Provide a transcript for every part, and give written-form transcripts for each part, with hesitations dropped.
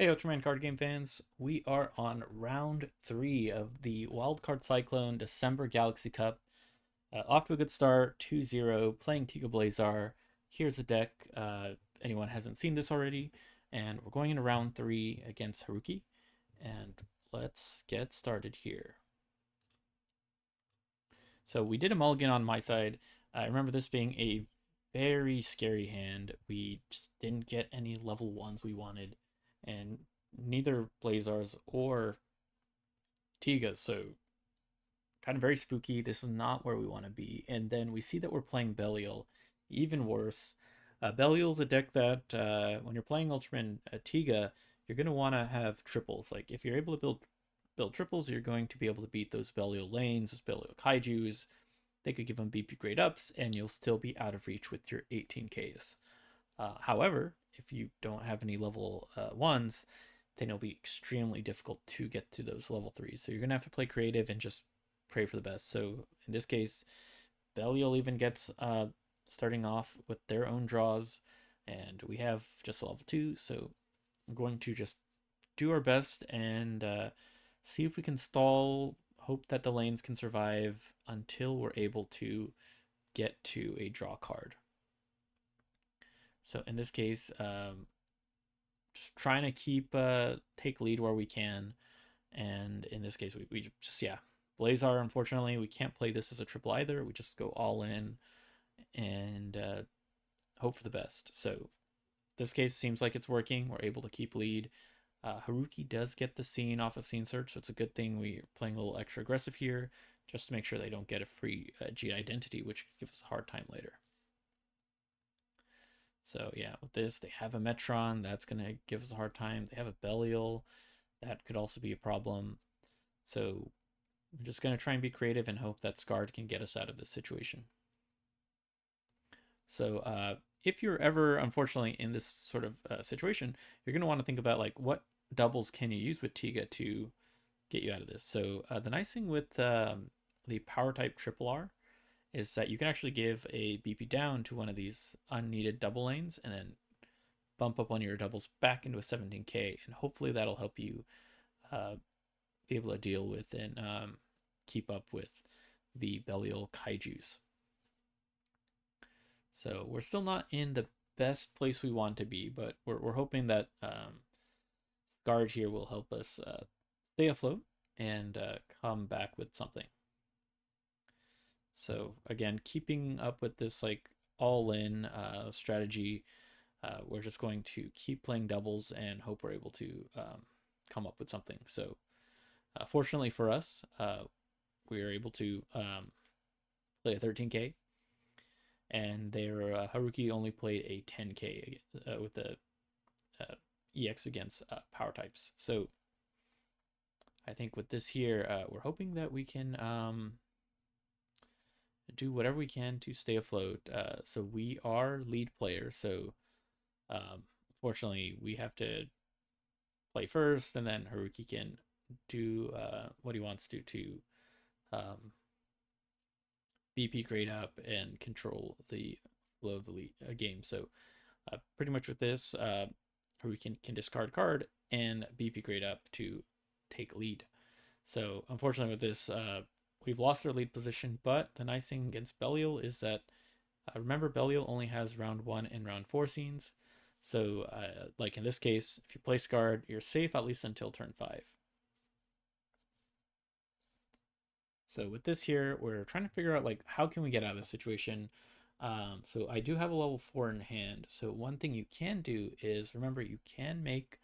Hey, Ultraman card game fans. We are on round 3 of the Wildcard Cyclone December Galaxy Cup. Off to a good start, 2-0, playing Tiga Blazar. Here's a deck, anyone hasn't seen this already. And we're going into round 3 against Haruki. And let's get started here. So we did a mulligan on my side. I remember this being a very scary hand. We just didn't get any level 1s we wanted. And neither Blazars or Tigas, so kind of very spooky. This is not where we want to be. And then we see that we're playing Belial, even worse. Belial is a deck that when you're playing Ultraman Tiga, you're going to want to have triples. Like if you're able to build triples, you're going to be able to beat those Belial lanes, those Belial kaijus. They could give them BP grade ups, and you'll still be out of reach with your 18Ks. However, if you don't have any level 1s, then it'll be extremely difficult to get to those level 3s. So you're going to have to play creative and just pray for the best. So in this case, Belial even gets starting off with their own draws, and we have just a level 2. So I'm going to just do our best and see if we can stall, hope that the lanes can survive until we're able to get to a draw card. So in this case, just trying to keep take lead where we can, and in this case, we just Blazar. Unfortunately, we can't play this as a triple either. We just go all in and hope for the best. So this case seems like it's working. We're able to keep lead. Haruki does get the scene off a scene search, so it's a good thing we're playing a little extra aggressive here, just to make sure they don't get a free G identity, which could give us a hard time later. So yeah, with this, they have a Metron. That's going to give us a hard time. They have a Belial. That could also be a problem. So I'm just going to try and be creative and hope that SKaRD can get us out of this situation. So if you're ever, unfortunately, in this sort of situation, you're going to want to think about like what doubles can you use with Tiga to get you out of this. So the nice thing with the power type triple R is that you can actually give a BP down to one of these unneeded double lanes and then bump up one of your doubles back into a 17K, and hopefully that'll help you be able to deal with and keep up with the Belial kaijus. So we're still not in the best place we want to be, but we're hoping that SKaRD here will help us stay afloat and come back with something. So again, keeping up with this like all-in strategy, we're just going to keep playing doubles and hope we're able to come up with something. So fortunately for us, we are able to play a 13K, and their Haruki only played a 10K with the EX against power types. So I think with this here, we're hoping that we can do whatever we can to stay afloat. So we are lead players. So fortunately, we have to play first, and then Haruki can do what he wants to BP grade up and control the flow of the game. So pretty much with this, Haruki can discard card and BP grade up to take lead. So unfortunately with this, we've lost our lead position, but the nice thing against Belial is that remember, Belial only has round 1 and round 4 scenes. So like in this case, if you play SKaRD, you're safe at least until turn 5. So with this here, we're trying to figure out like how can we get out of this situation. So I do have a level 4 in hand. So one thing you can do is, remember, you can make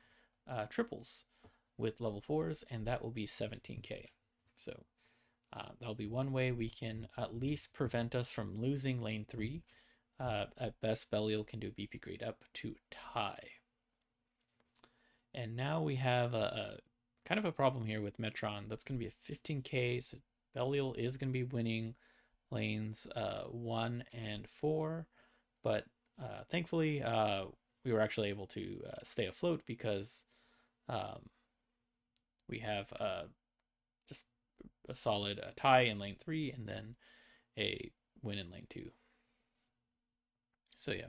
triples with level 4s, and that will be 17K. So that'll be one way we can at least prevent us from losing lane 3. At best, Belial can do BP grade up to tie. And now we have a kind of a problem here with Metron. That's going to be a 15K, so Belial is going to be winning lanes 1 and 4, but thankfully we were actually able to stay afloat because we have just a solid tie in lane 3 and then a win in lane 2. So yeah,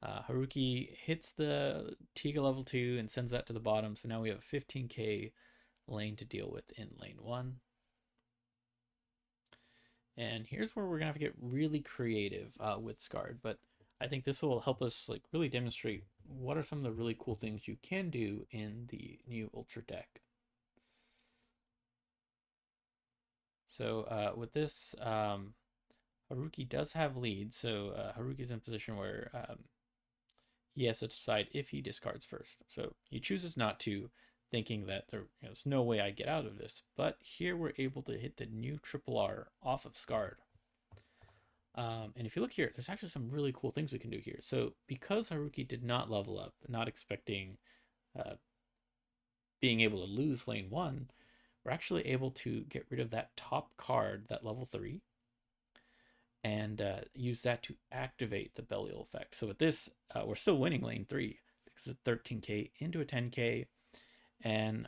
Haruki hits the Tiga level 2 and sends that to the bottom. So now we have a 15k lane to deal with in lane 1. And here's where we're going to have to get really creative with SKaRD. But I think this will help us like really demonstrate what are some of the really cool things you can do in the new Ultra deck. So with this, Haruki does have lead. So Haruki's in a position where he has to decide if he discards first. So he chooses not to, thinking that there's no way I get out of this. But here we're able to hit the new triple R off of SKaRD. And if you look here, there's actually some really cool things we can do here. So because Haruki did not level up, not expecting being able to lose lane 1, we're actually able to get rid of that top card, that level 3, and use that to activate the Belial effect. So with this, we're still winning lane 3 because it's 13k into a 10k, and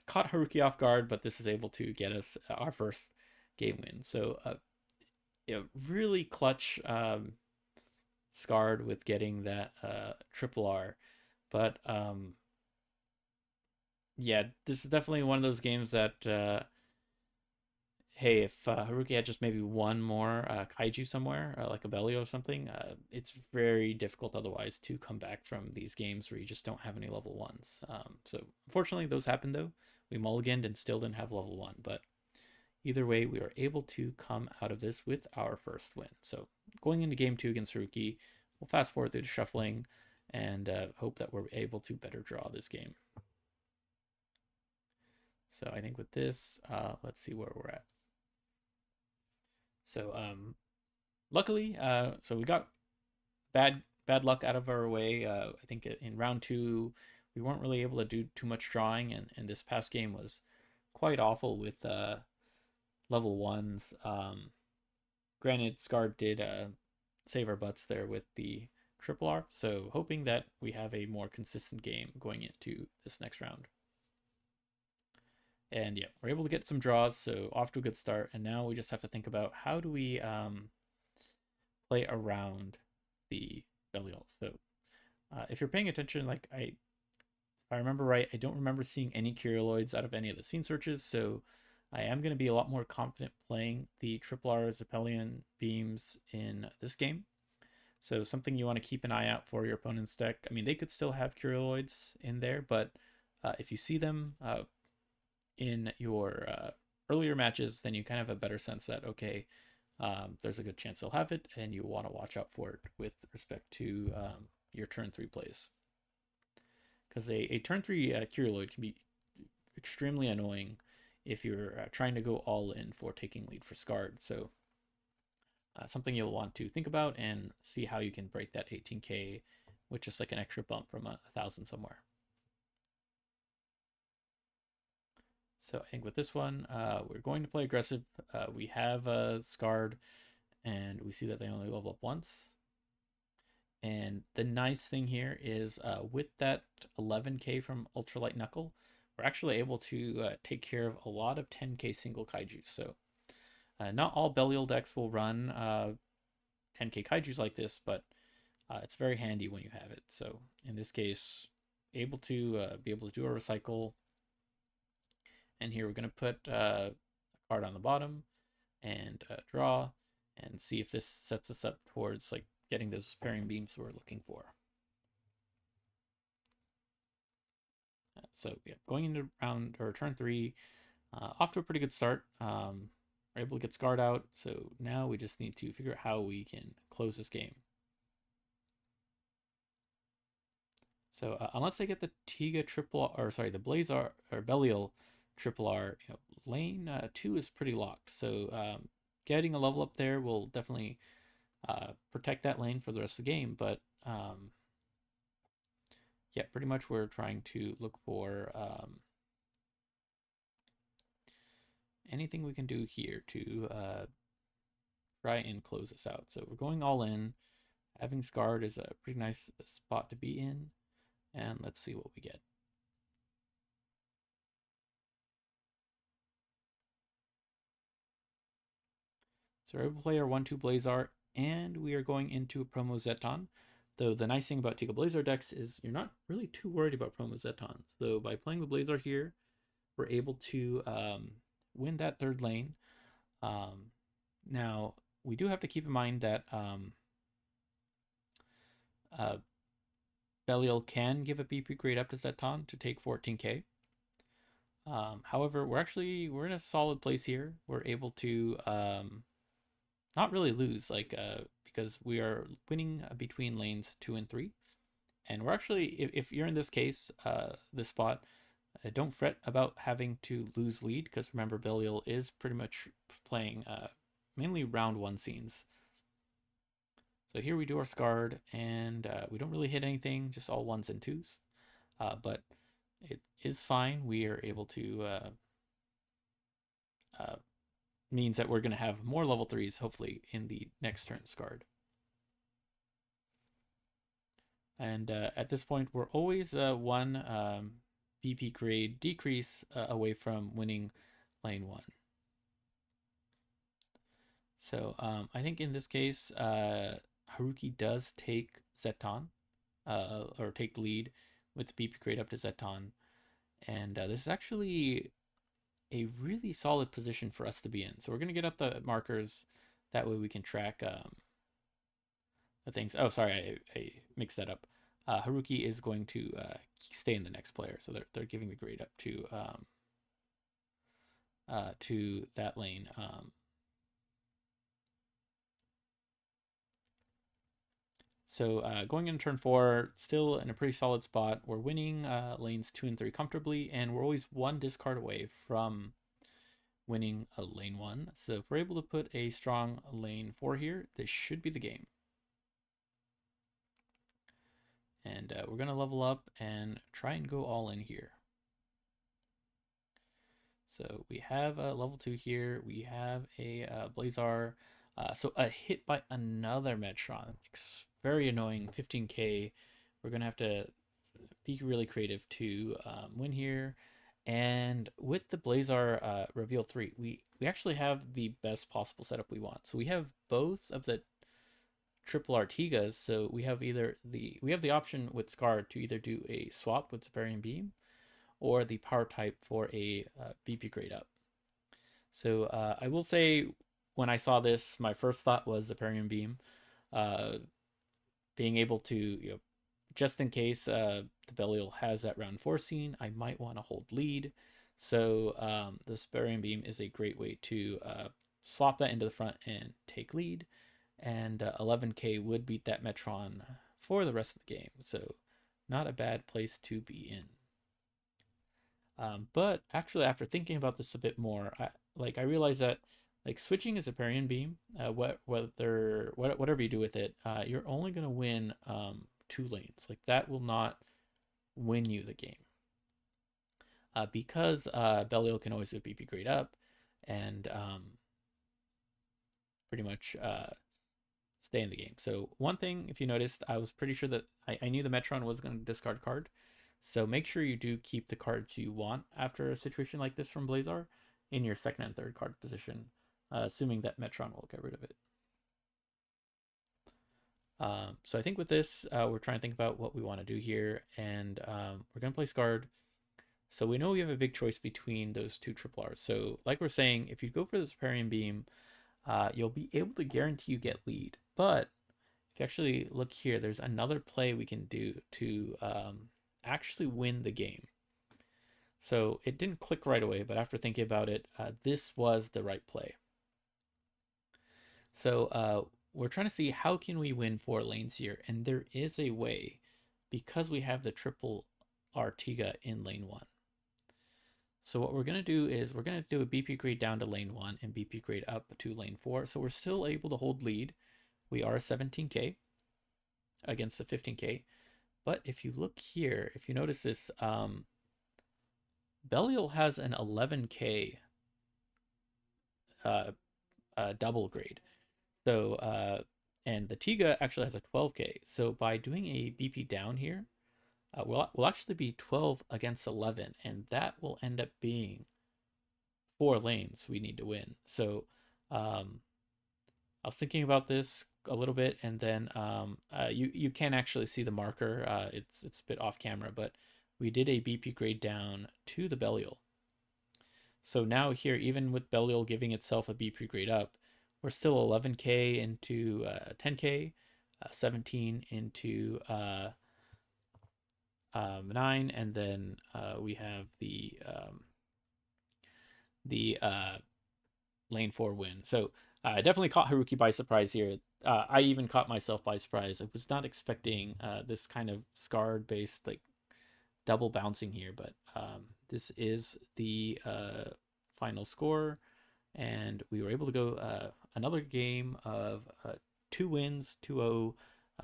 caught Haruki off guard, but this is able to get us our first game win. So really clutch SKaRD with getting that triple R. But yeah, this is definitely one of those games that hey, if Haruki had just maybe one more kaiju somewhere, like a Belial or something, it's very difficult otherwise to come back from these games where you just don't have any level 1s. So unfortunately, those happened though. We mulliganed and still didn't have level 1, but either way, we were able to come out of this with our first win. So going into game 2 against Haruki, we'll fast forward through the shuffling and hope that we're able to better draw this game. So I think with this, let's see where we're at. So luckily, so we got bad luck out of our way. I think in round 2, we weren't really able to do too much drawing, and this past game was quite awful with level 1s. Granted, SKaRD did save our butts there with the triple R, so hoping that we have a more consistent game going into this next round. And yeah, we're able to get some draws, so off to a good start. And now we just have to think about how do we play around the Belial. So if you're paying attention, like if I remember right, I don't remember seeing any Curioloids out of any of the scene searches, so I am going to be a lot more confident playing the Triple R Zeppelion beams in this game. So something you want to keep an eye out for your opponent's deck. I mean, they could still have Curioloids in there, but if you see them in your earlier matches, then you kind of have a better sense that, okay, there's a good chance they'll have it, and you want to watch out for it with respect to your turn 3 plays. Because a turn 3 Curioloid can be extremely annoying if you're trying to go all in for taking lead for SKaRD. So something you'll want to think about and see how you can break that 18k with just like an extra bump from 1,000 somewhere. So I think with this one, we're going to play aggressive. We have SKaRD, and we see that they only level up once. And the nice thing here is with that 11k from Ultralight Knuckle, we're actually able to take care of a lot of 10k single kaijus. So not all Belial decks will run 10k kaijus like this, but it's very handy when you have it. So in this case, able to do a recycle. And here we're going to put a card on the bottom and draw and see if this sets us up towards like getting those pairing beams we're looking for. So yeah, going into round or turn 3, off to a pretty good start. We're able to get SKaRD out, so now we just need to figure out how we can close this game. So unless they get the Tiga triple, or sorry, the Blazar or Belial triple R, lane 2 is pretty locked. So getting a level up there will definitely protect that lane for the rest of the game. But yeah, pretty much we're trying to look for anything we can do here to try and close this out. So we're going all in. Having SKaRD is a pretty nice spot to be in. And let's see what we get. So we're able to play our 1-2 Blazar, and we are going into a promo Zeton. Though the nice thing about Tiga Blazar decks is you're not really too worried about promo Zetons. So by playing the Blazar here, we're able to win that third lane. Now, we do have to keep in mind that Belial can give a BP grade up to Zeton to take 14k. However, we're in a solid place here. We're able to not really lose, because we are winning between lanes 2 and 3. And we're actually, if you're in this case, this spot, don't fret about having to lose lead, because remember, Belial is pretty much playing mainly round 1 scenes. So here we do our SKaRD, and we don't really hit anything, just all 1s and 2s. But it is fine. We are able to means that we're going to have more level 3s hopefully in the next turn SKaRD. And at this point, we're always one BP grade decrease away from winning lane 1. So I think in this case, Haruki does take Zeton, or take the lead with BP grade up to Zeton. And this is actually a really solid position for us to be in. So we're going to get up the markers. That way we can track the things. Oh, sorry, I mixed that up. Haruki is going to stay in the next player. So they're giving the grade up to that lane. So going into turn 4, still in a pretty solid spot. We're winning lanes 2 and 3 comfortably, and we're always 1 discard away from winning a lane 1. So if we're able to put a strong lane 4 here, this should be the game. And we're going to level up and try and go all in here. So we have a level 2 here. We have a Blazar. So a hit by another Metron. Very annoying. 15k. We're going to have to be really creative to win here. And with the Blazar reveal 3, we actually have the best possible setup we want. So we have both of the triple Artigas. So we have the option with SKaRD to either do a swap with Superior Beam or the power type for a BP grade up. So I will say, when I saw this, my first thought was Superior Beam. Being able to, just in case the Belial has that round 4 scene, I might want to hold lead. So the Superior Beam is a great way to swap that into the front and take lead. And 11k would beat that Metron for the rest of the game. So not a bad place to be in. But actually, after thinking about this a bit more, I realized that switching a Superior Beam, whatever you do with it, you're only gonna win 2 lanes. That will not win you the game. Because Belial can always go BP grade up and pretty much stay in the game. So one thing, if you noticed, I was pretty sure that I knew the Metron was going to discard card. So make sure you do keep the cards you want after a situation like this from Blazar in your second and third card position, assuming that Metron will get rid of it. So I think with this, we're trying to think about what we want to do here, and we're going to play SKaRD. So we know we have a big choice between those 2 triple Rs. So like we're saying, if you go for the Superior Beam, you'll be able to guarantee you get lead. But if you actually look here, there's another play we can do to actually win the game. So it didn't click right away, but after thinking about it, this was the right play. So we're trying to see how can we win 4 lanes here, and there is a way, because we have the triple Artiga in lane 1. So what we're going to do is we're going to do a BP grade down to lane 1 and BP grade up to lane 4. So we're still able to hold lead. We are 17k against the 15k. But if you look here, if you notice this, Belial has an 11k double grade. So, and the Tiga actually has a 12k. So by doing a BP down here, we'll actually be 12 against 11, and that will end up being 4 lanes we need to win. So I was thinking about this a little bit, and then you can actually see the marker. It's a bit off camera, but we did a BP grade down to the Belial. So now here, even with Belial giving itself a BP grade up, we're still 11k into 10k, 17 into 9, and then we have the lane 4 win. So I definitely caught Haruki by surprise here. I even caught myself by surprise. I was not expecting this kind of SKaRD based like double bouncing here, but this is the final score, and we were able to go another game of 2 wins, 2-0.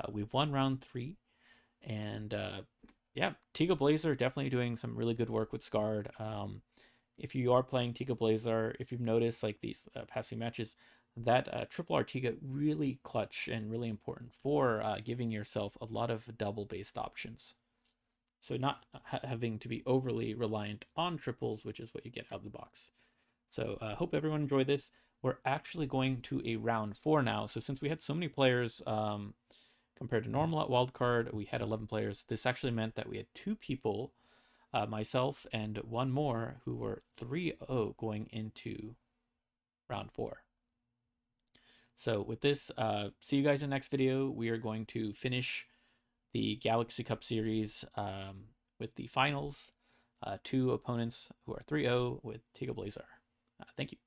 We've won round 3, and yeah, Tiga Blazar definitely doing some really good work with SKaRD. If you are playing Tiga Blazar, if you've noticed like these past few matches, that triple R Tiga really clutch and really important for giving yourself a lot of double based options. So not having to be overly reliant on triples, which is what you get out of the box. So I hope everyone enjoyed this. We're actually going to a round 4 now. So since we had so many players compared to normal at wildcard, we had 11 players. This actually meant that we had 2 people, myself and 1 more, who were 3-0 going into round 4. So with this, see you guys in the next video. We are going to finish the Galaxy Cup series with the finals. 2 opponents who are 3-0 with Tiga Blazar. Thank you.